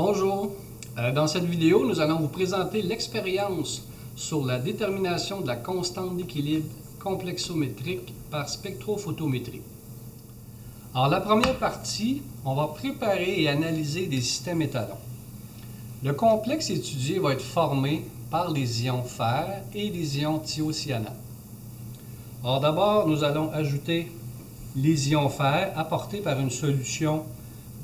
Bonjour, dans cette vidéo, nous allons vous présenter l'expérience sur la détermination de la constante d'équilibre complexométrique par spectrophotométrie. Alors, la première partie, on va préparer et analyser des systèmes étalons. Le complexe étudié va être formé par les ions fer et les ions thiocyanate. Alors d'abord, nous allons ajouter les ions fer apportés par une solution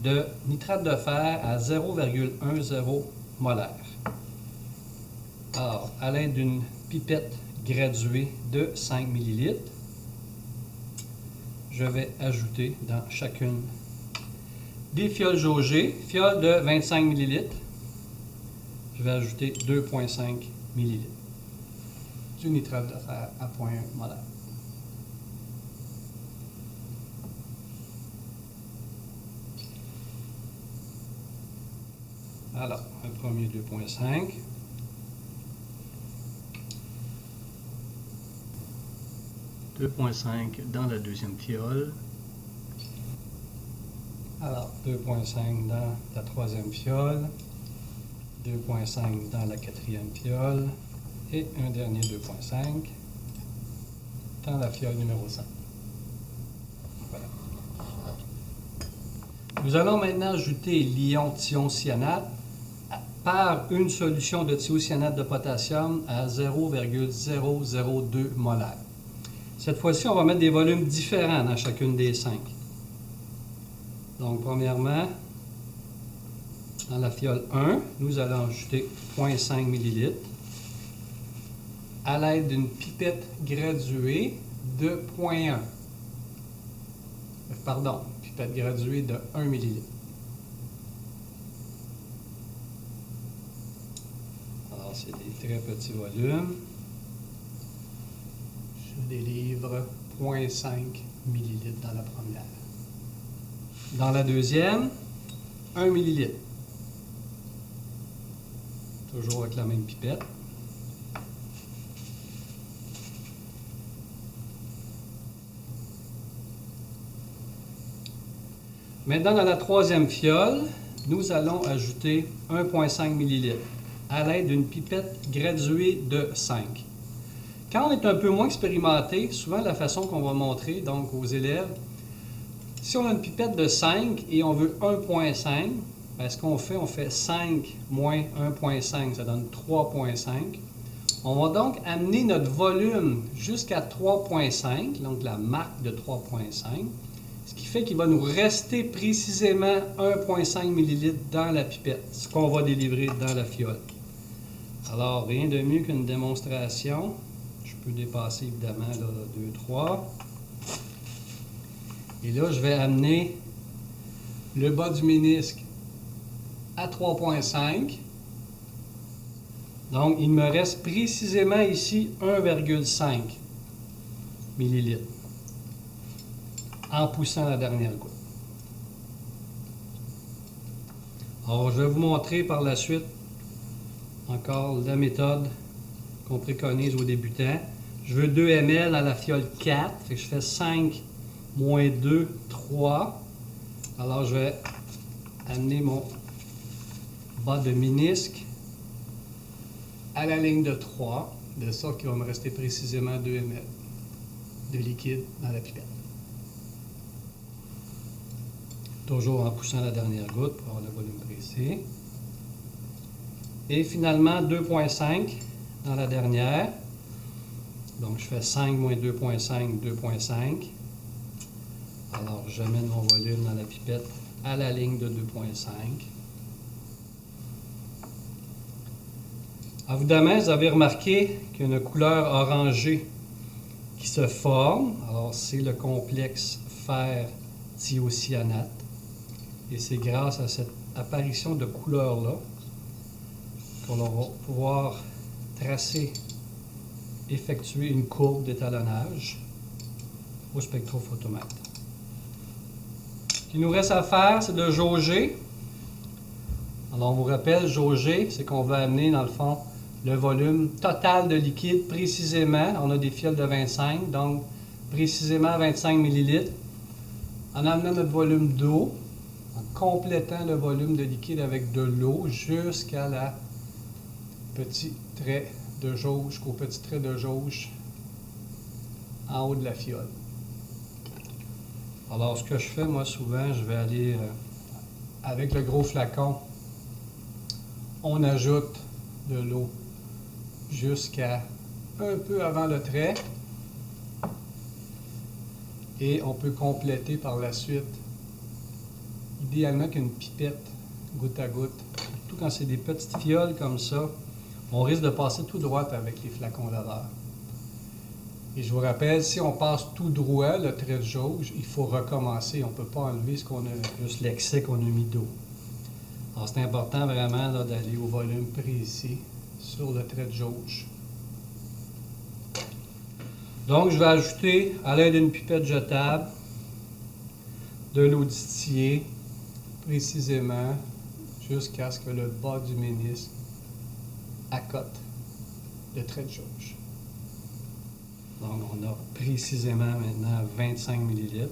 de nitrate de fer à 0,10 molaire. Alors, à l'aide d'une pipette graduée de 5 ml, je vais ajouter dans chacune des fioles jaugées, fioles de 25 ml. Je vais ajouter 2,5 ml du nitrate de fer à 0,1 molaire. Alors, un premier 2,5. Dans la deuxième fiole. Alors, 2,5 dans la troisième fiole. 2,5 dans la quatrième fiole. Et un dernier 2,5 dans la fiole numéro 5. Voilà. Nous allons maintenant ajouter l'ion thiocyanate par une solution de thiocyanate de potassium à 0,002 molaire. Cette fois-ci, on va mettre des volumes différents dans chacune des 5. Donc, premièrement, dans la fiole 1, nous allons ajouter 0,5 ml à l'aide d'une pipette graduée de 0,1. Pardon, pipette graduée de 1 ml. Alors, c'est des très petits volumes. Je délivre 0,5 ml dans la première. Dans la deuxième, 1 ml. Toujours avec la même pipette. Maintenant, dans la troisième fiole, nous allons ajouter 1,5 ml à l'aide d'une pipette graduée de 5. Quand on est un peu moins expérimenté, souvent la façon qu'on va montrer donc aux élèves, si on a une pipette de 5 et on veut 1,5, ben ce qu'on fait, on fait 5 moins 1,5, ça donne 3,5. On va donc amener notre volume jusqu'à 3,5, donc la marque de 3,5, ce qui fait qu'il va nous rester précisément 1,5 ml dans la pipette, ce qu'on va délivrer dans la fiole. Alors, rien de mieux qu'une démonstration. Je peux dépasser évidemment là, 2, 3. Et là, je vais amener le bas du ménisque à 3,5. Donc, il me reste précisément ici 1,5 ml en poussant la dernière goutte. Alors, je vais vous montrer par la suite encore la méthode qu'on préconise aux débutants. Je veux 2 ml à la fiole 4, fait que je fais 5 moins 2, 3. Alors, je vais amener mon bas de ménisque à la ligne de 3, de sorte qu'il va me rester précisément 2 ml de liquide dans la pipette. Toujours en poussant la dernière goutte pour avoir le volume précis. Et finalement, 2,5 dans la dernière. Donc, je fais 5 moins 2,5, 2,5. Alors, j'amène mon volume dans la pipette à la ligne de 2,5. Évidemment, vous avez remarqué qu'il y a une couleur orangée qui se forme. Alors, c'est le complexe fer-thiocyanate. Et c'est grâce à cette apparition de couleur-là qu'on va pouvoir effectuer une courbe d'étalonnage au spectrophotomètre. Ce qu'il nous reste à faire, c'est de jauger. Alors, on vous rappelle, jauger, c'est qu'on va amener, dans le fond, le volume total de liquide précisément. On a des fioles de 25, donc précisément 25 ml. En amenant notre volume d'eau, en complétant le volume de liquide avec de l'eau jusqu'à la petit trait de jauge, jusqu'au petit trait de jauge en haut de la fiole. Alors, ce que je fais, moi, souvent, je vais aller avec le gros flacon, on ajoute de l'eau jusqu'à un peu avant le trait et on peut compléter par la suite, idéalement qu'une pipette goutte à goutte. Surtout quand c'est des petites fioles comme ça, on risque de passer tout droit avec les flacons laveurs. Et je vous rappelle, si on passe tout droit le trait de jauge, il faut recommencer. On ne peut pas enlever juste l'excès qu'on a mis d'eau. Alors c'est important vraiment d'aller au volume précis sur le trait de jauge. Donc je vais ajouter à l'aide d'une pipette jetable de l'eau distillée précisément jusqu'à ce que le bas du ménisque accote le trait de jauge. Donc, on a précisément maintenant 25 ml.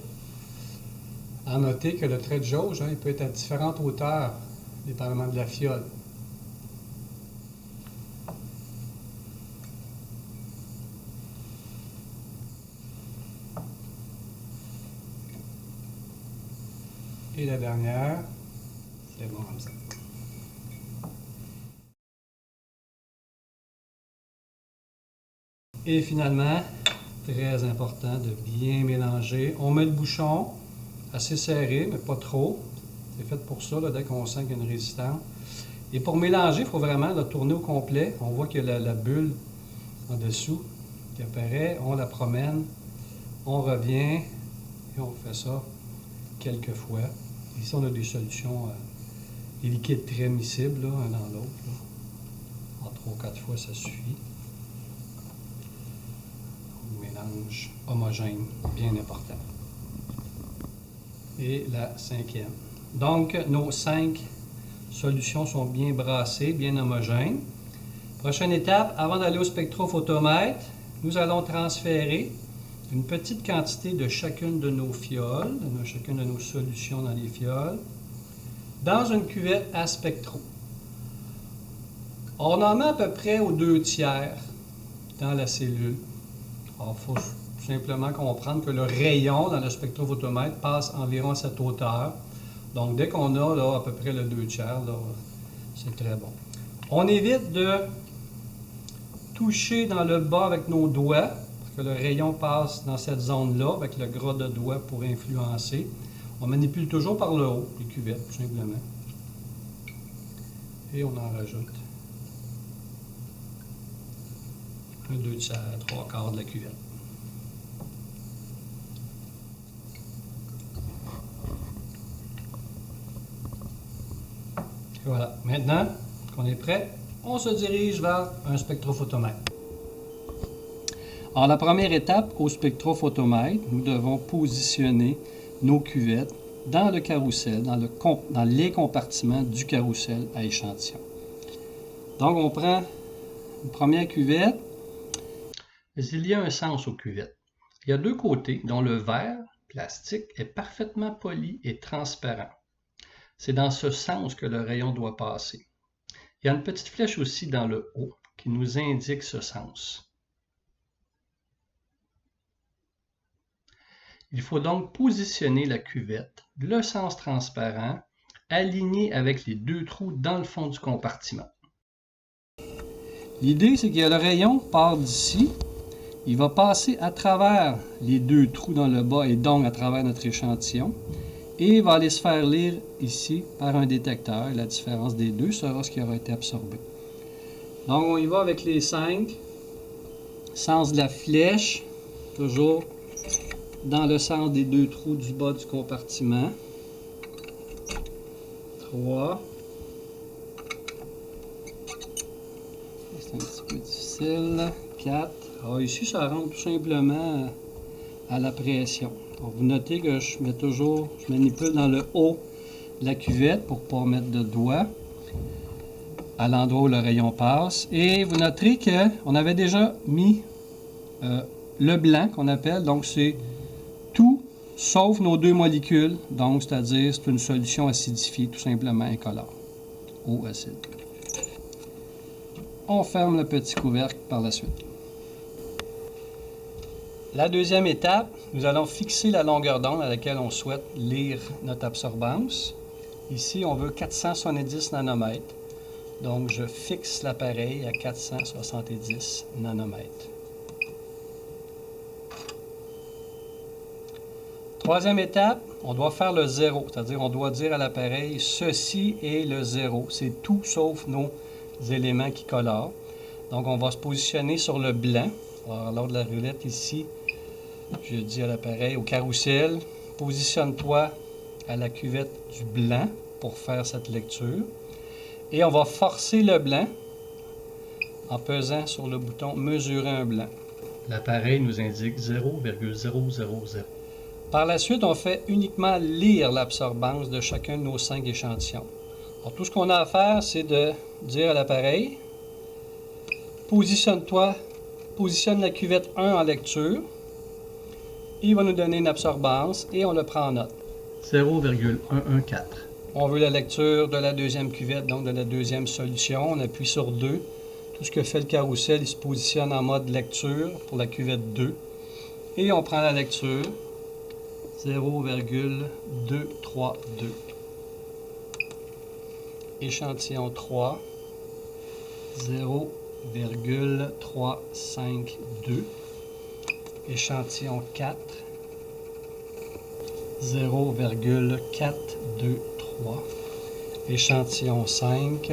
À noter que le trait de jauge, il peut être à différentes hauteurs, dépendamment de la fiole. Et la dernière, c'est bon comme ça. Et finalement, très important de bien mélanger. On met le bouchon assez serré, mais pas trop. C'est fait pour ça, là, dès qu'on sent qu'il y a une résistance. Et pour mélanger, il faut vraiment le tourner au complet. On voit qu'il y a la bulle en dessous qui apparaît. On la promène, on revient et on fait ça quelques fois. Ici, on a des solutions, des liquides très miscibles, là, un dans l'autre. En 3 ou 4 fois, ça suffit. Mélange homogène, bien important. Et la cinquième. Donc, nos 5 solutions sont bien brassées, bien homogènes. Prochaine étape, avant d'aller au spectrophotomètre, nous allons transférer une petite quantité de chacune de nos fioles, chacune de nos solutions dans les fioles, dans une cuvette à spectro. On en met à peu près aux 2/3 dans la cellule. Alors, il faut simplement comprendre que le rayon dans le spectrophotomètre passe environ à cette hauteur. Donc, dès qu'on a là, à peu près le 2/3, c'est très bon. On évite de toucher dans le bas avec nos doigts, parce que le rayon passe dans cette zone-là, avec le gras de doigt pour influencer. On manipule toujours par le haut, les cuvettes, tout simplement. Et on en rajoute un 2/3, 3/4 de la cuvette. Et voilà. Maintenant qu'on est prêt, on se dirige vers un spectrophotomètre. Alors, la première étape au spectrophotomètre, nous devons positionner nos cuvettes dans le carrousel, dans les compartiments du carrousel à échantillon. Donc, on prend une première cuvette. Il y a un sens aux cuvettes. Il y a 2 côtés dont le verre plastique est parfaitement poli et transparent. C'est dans ce sens que le rayon doit passer. Il y a une petite flèche aussi dans le haut qui nous indique ce sens. Il faut donc positionner la cuvette, le sens transparent, aligné avec les 2 trous dans le fond du compartiment. L'idée, c'est que le rayon part d'ici. Il va passer à travers les 2 trous dans le bas et donc à travers notre échantillon. Et il va aller se faire lire ici par un détecteur. La différence des deux sera ce qui aura été absorbé. Donc on y va avec les 5. Sens de la flèche, toujours dans le sens des 2 trous du bas du compartiment. 3. C'est un petit peu difficile. 4. Alors ici, ça rentre tout simplement à la pression. Donc, vous notez que je manipule dans le haut de la cuvette pour ne pas mettre de doigt à l'endroit où le rayon passe. Et vous noterez qu'on avait déjà mis le blanc qu'on appelle, donc c'est tout sauf nos deux molécules, donc c'est-à-dire c'est une solution acidifiée, tout simplement incolore, eau acide. On ferme le petit couvercle par la suite. La deuxième étape, nous allons fixer la longueur d'onde à laquelle on souhaite lire notre absorbance. Ici, on veut 470 nanomètres. Donc, je fixe l'appareil à 470 nanomètres. Troisième étape, on doit faire le zéro, c'est-à-dire on doit dire à l'appareil, ceci est le zéro. C'est tout sauf nos éléments qui colorent. Donc, on va se positionner sur le blanc. Alors, lors de la roulette ici, je dis à l'appareil, au carrousel, positionne-toi à la cuvette du blanc pour faire cette lecture. Et on va forcer le blanc en pesant sur le bouton « Mesurer un blanc ». L'appareil nous indique 0,000. Par la suite, on fait uniquement lire l'absorbance de chacun de nos 5 échantillons. Alors, tout ce qu'on a à faire, c'est de dire à l'appareil « Positionne-toi, positionne la cuvette 1 en lecture ». Il va nous donner une absorbance et on le prend en note. 0,114. On veut la lecture de la deuxième cuvette, donc de la deuxième solution. On appuie sur 2. Tout ce que fait le carrousel, il se positionne en mode lecture pour la cuvette 2. Et on prend la lecture 0,232. Échantillon 3, 0,352. Échantillon 4, 0,423. Échantillon 5,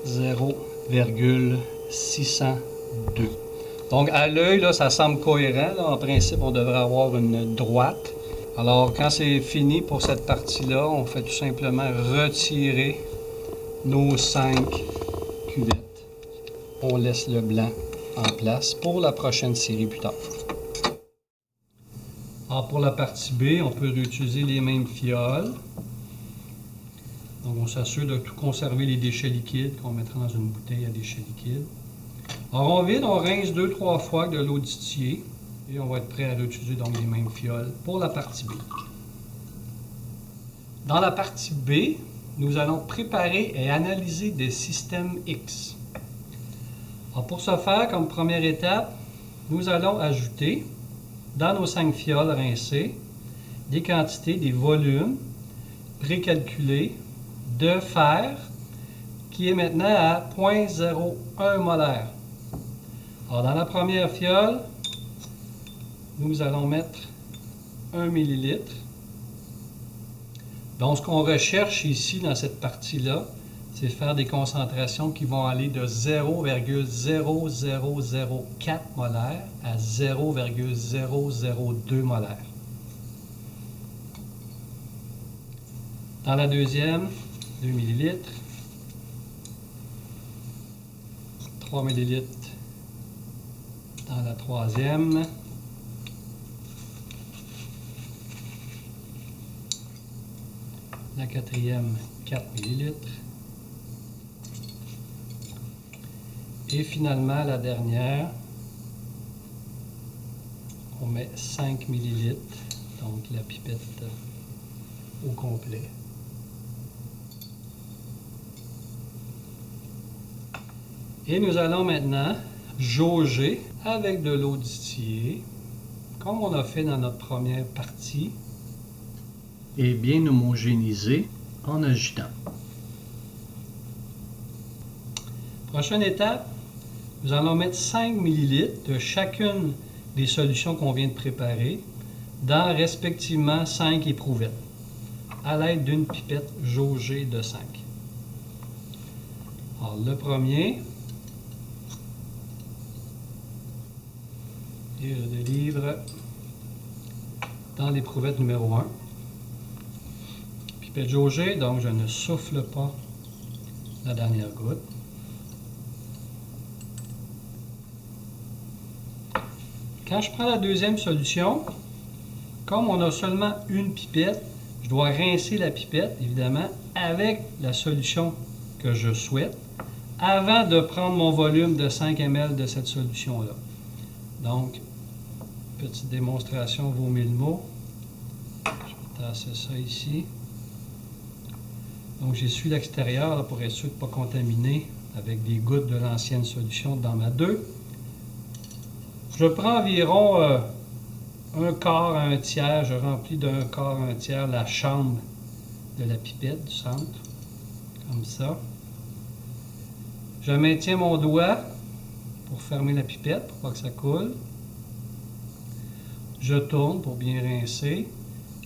0,602. Donc, à l'œil, là, ça semble cohérent. Là. En principe, on devrait avoir une droite. Alors, quand c'est fini pour cette partie-là, on fait tout simplement retirer nos 5 cuvettes. On laisse le blanc en place pour la prochaine série plus tard. Alors, pour la partie B, on peut réutiliser les mêmes fioles. Donc, on s'assure de tout conserver les déchets liquides qu'on mettra dans une bouteille à déchets liquides. Alors, on vide, on rince 2-3 fois avec de l'eau distillée et on va être prêt à réutiliser donc les mêmes fioles pour la partie B. Dans la partie B, nous allons préparer et analyser des systèmes X. Alors, pour ce faire, comme première étape, nous allons ajouter dans nos 5 fioles rincées des quantités, des volumes précalculés de fer qui est maintenant à 0,01 molaire. Alors, dans la première fiole, nous allons mettre 1 millilitre. Donc, ce qu'on recherche ici dans cette partie-là, c'est faire des concentrations qui vont aller de 0,0004 molaire à 0,002 molaire. Dans la deuxième, 2 ml, 3 ml dans la troisième, la quatrième, 4 ml. Et finalement, la dernière, on met 5 ml, donc la pipette au complet. Et nous allons maintenant jauger avec de l'eau distillée, comme on a fait dans notre première partie. Et bien homogénéiser en agitant. Prochaine étape, nous allons mettre 5 ml de chacune des solutions qu'on vient de préparer dans respectivement 5 éprouvettes à l'aide d'une pipette jaugée de 5. Alors, le premier, et je délivre dans l'éprouvette numéro 1. Pipette jaugée, donc je ne souffle pas la dernière goutte. Quand je prends la deuxième solution, comme on a seulement une pipette, je dois rincer la pipette, évidemment, avec la solution que je souhaite, avant de prendre mon volume de 5 ml de cette solution-là. Donc, Petite démonstration vaut 1000 mots. Je vais tasser ça ici. Donc j'essuie l'extérieur pour être sûr de ne pas contaminer avec des gouttes de l'ancienne solution dans ma 2. Je prends environ un quart à un tiers, je remplis d'un quart à un tiers la chambre de la pipette du centre, comme ça. Je maintiens mon doigt pour fermer la pipette, pour pas que ça coule. Je tourne pour bien rincer.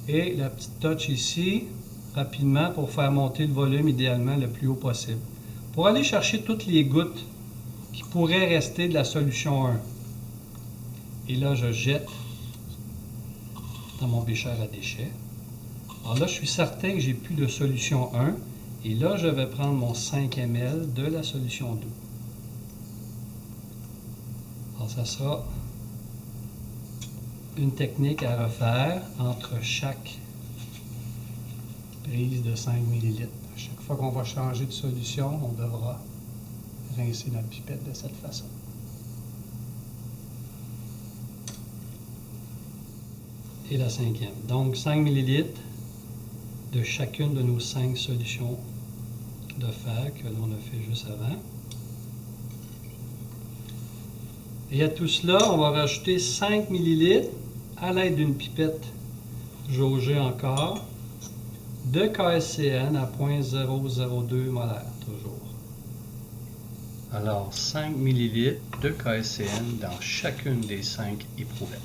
Et la petite touch ici, rapidement, pour faire monter le volume idéalement le plus haut possible. Pour aller chercher toutes les gouttes qui pourraient rester de la solution 1. Et là, je jette dans mon bécher à déchets. Alors là, je suis certain que j'ai plus de solution 1. Et là, je vais prendre mon 5 ml de la solution 2. Alors, ça sera une technique à refaire entre chaque prise de 5 ml. À chaque fois qu'on va changer de solution, on devra rincer notre pipette de cette façon. Et la 5e. Donc 5 ml de chacune de nos 5 solutions de fer que l'on a fait juste avant. Et à tout cela, on va rajouter 5 ml à l'aide d'une pipette jaugée encore de KSCN à 0.002 molaire toujours. Alors 5 ml de KSCN dans chacune des 5 éprouvettes.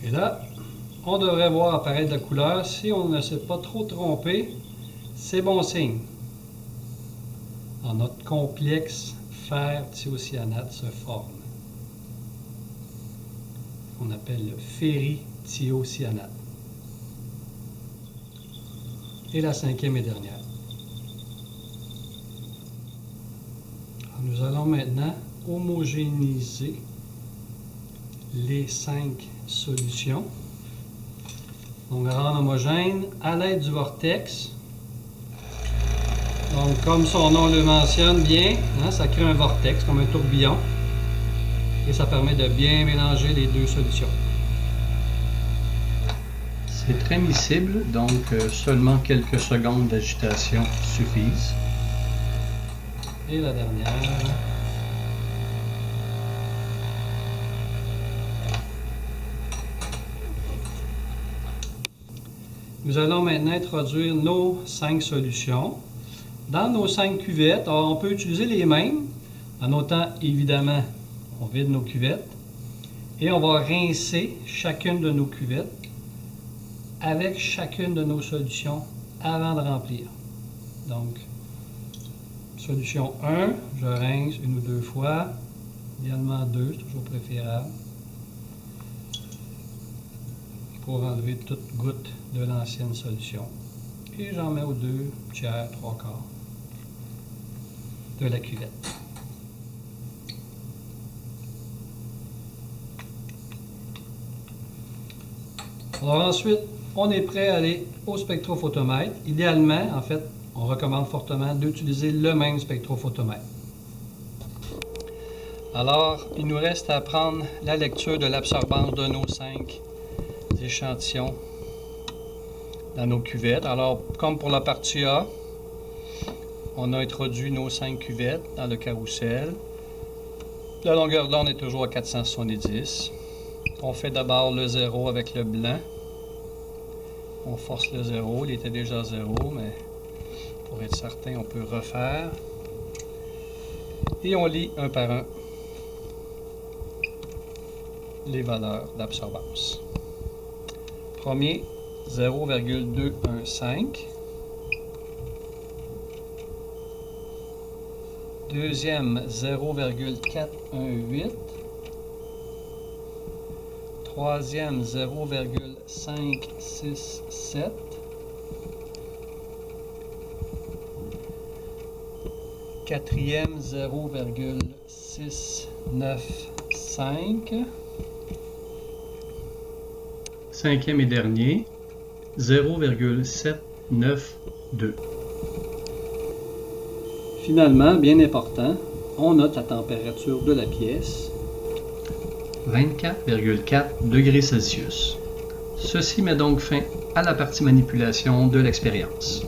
Et là, on devrait voir apparaître la couleur. Si on ne s'est pas trop trompé, c'est bon signe. Alors, notre complexe fer-thiocyanate se forme. On appelle le ferrithiocyanate. Et la 5e et dernière. Alors, nous allons maintenant homogénéiser les 5 solutions. Donc, rendre homogène à l'aide du vortex. Donc, comme son nom le mentionne bien, hein, ça crée un vortex comme un tourbillon. Et ça permet de bien mélanger les deux solutions. C'est très miscible, donc seulement quelques secondes d'agitation suffisent. Et la dernière. Nous allons maintenant introduire nos 5 solutions dans nos 5 cuvettes. Alors, on peut utiliser les mêmes, en notant évidemment, on vide nos cuvettes et on va rincer chacune de nos cuvettes avec chacune de nos solutions avant de remplir. Donc, solution 1, je rince une ou deux fois, idéalement 2, c'est toujours préférable, pour enlever toute goutte de l'ancienne solution. Et j'en mets aux 2 tiers, 3 quarts de la cuvette. Alors ensuite, on est prêt à aller au spectrophotomètre. Idéalement, en fait, on recommande fortement d'utiliser le même spectrophotomètre. Alors, il nous reste à prendre la lecture de l'absorbance de nos 5 échantillons dans nos cuvettes. Alors, comme pour la partie A, on a introduit nos 5 cuvettes dans le carrousel. La longueur d'onde est toujours à 470. On fait d'abord le 0 avec le blanc. On force le 0, il était déjà 0, mais pour être certain, on peut refaire. Et on lit un par un les valeurs d'absorbance. Premier, 0,215. Deuxième, 0,418. Troisième, 0,567. Quatrième, 0,695. Cinquième et dernier, 0,792. Finalement, bien important, On note la température de la pièce. 24,4 degrés Celsius. Ceci met donc fin à la partie manipulation de l'expérience.